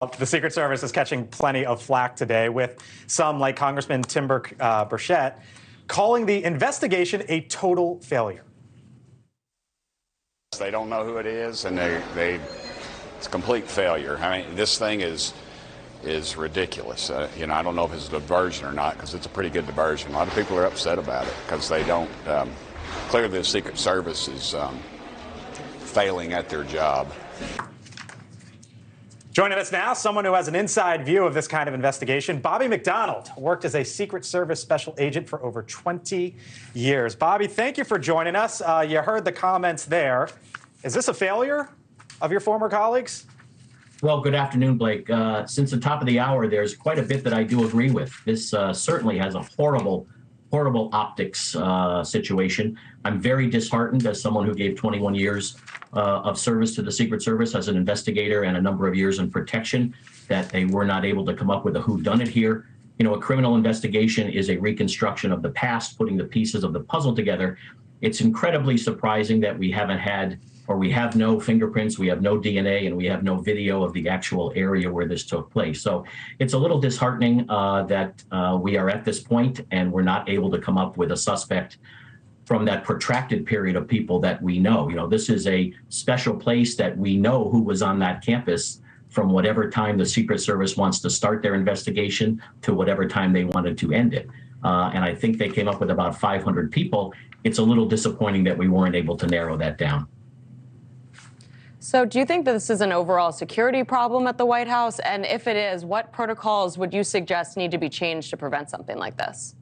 The Secret Service is catching plenty of flack today, with some, like Congressman Tim Burchett, calling the investigation a total failure. They don't know who it is, and it's a complete failure. I mean, this thing is ridiculous. I don't know if it's a diversion or not, because it's a pretty good diversion. A lot of people are upset about it because they don't. Clearly, the Secret Service is failing at their job. Joining us now, someone who has an inside view of this kind of investigation. Bobby McDonald worked as a Secret Service special agent for over 20 years. Bobby, thank you for joining us. You heard the comments there. Is this a failure of your former colleagues? Well, good afternoon, Blake. Since the top of the hour, there's quite a bit that I do agree with. This certainly has a horrible optics situation. I'm very disheartened as someone who gave 21 years of service to the Secret Service as an investigator and a number of years in protection, that they were not able to come up with a whodunit here. You know, a criminal investigation is a reconstruction of the past, putting the pieces of the puzzle together. It's incredibly surprising that we haven't had, or we have no fingerprints, we have no DNA, and we have no video of the actual area where this took place. So it's a little disheartening that we are at this point and we're not able to come up with a suspect from that protracted period of people that we know. You know, this is a special place that we know who was on that campus from whatever time the Secret Service wants to start their investigation to whatever time they wanted to end it. And I think they came up with about 500 people. It's a little disappointing that we weren't able to narrow that down. So do you think that this is an overall security problem at the White House? And if it is, what protocols would you suggest need to be changed to prevent something like this?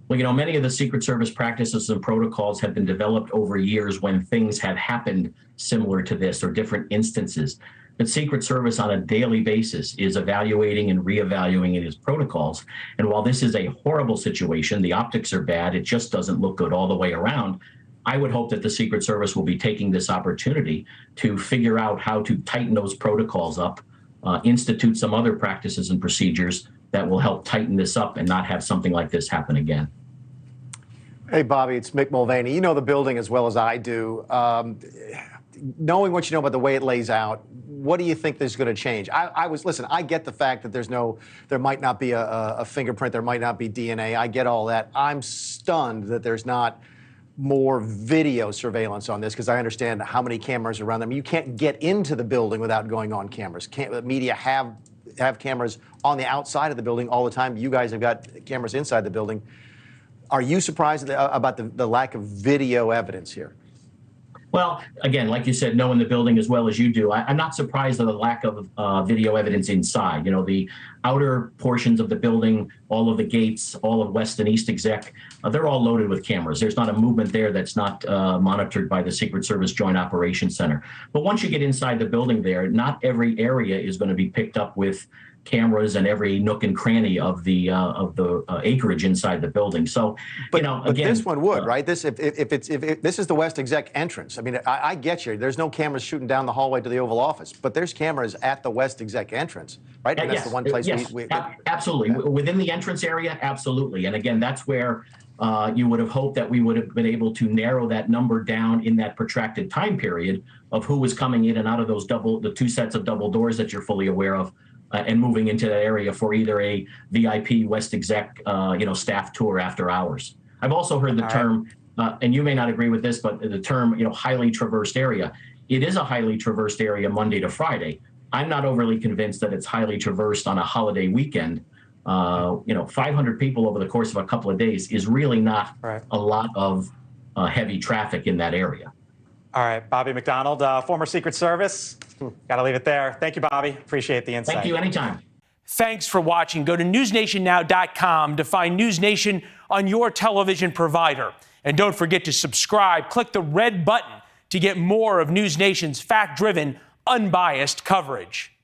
Well, you know, many of the Secret Service practices and protocols have been developed over years when things have happened similar to this or different instances. The Secret Service on a daily basis is evaluating and reevaluating its protocols. And while this is a horrible situation, the optics are bad, it just doesn't look good all the way around. I would hope that the Secret Service will be taking this opportunity to figure out how to tighten those protocols up, institute some other practices and procedures that will help tighten this up and not have something like this happen again. Hey, Bobby, it's Mick Mulvaney. You know the building as well as I do. Knowing what you know about the way it lays out, what do you think is going to change? Listen, I get the fact that there might not be a fingerprint, there might not be DNA. I get all that. I'm stunned that there's not more video surveillance on this, because I understand how many cameras are around them. You can't get into the building without going on cameras. The media have cameras on the outside of the building all the time. You guys have got cameras inside the building. Are you surprised about the lack of video evidence here? Well, again, like you said, knowing the building as well as you do, I'm not surprised at the lack of video evidence inside. You know, the outer portions of the building, all of the gates, all of West and East Exec, they're all loaded with cameras. There's not a movement there that's not monitored by the Secret Service Joint Operations Center. But once you get inside the building there, not every area is going to be picked up with cameras and every nook and cranny of the acreage inside the building. So, but again, this one would, right? This if this is the West Exec entrance. I mean, I get you. There's no cameras shooting down the hallway to the Oval Office, but there's cameras at the West Exec entrance, right? And that's the one place absolutely. Yeah. Within the entrance area, absolutely. And again, that's where you would have hoped that we would have been able to narrow that number down in that protracted time period of who was coming in and out of those the two sets of double doors that you're fully aware of. And moving into that area for either a VIP West Exec, staff tour after hours. I've also heard the term, and you may not agree with this, but the term, highly traversed area. It is a highly traversed area Monday to Friday. I'm not overly convinced that it's highly traversed on a holiday weekend. 500 people over the course of a couple of days is really not a lot of heavy traffic in that area. All right, Bobby McDonald, former Secret Service. Got to leave it there. Thank you, Bobby. Appreciate the insight. Thank you. Anytime. Thanks for watching. Go to newsnationnow.com to find NewsNation on your television provider. And don't forget to subscribe. Click the red button to get more of NewsNation's fact-driven, unbiased coverage.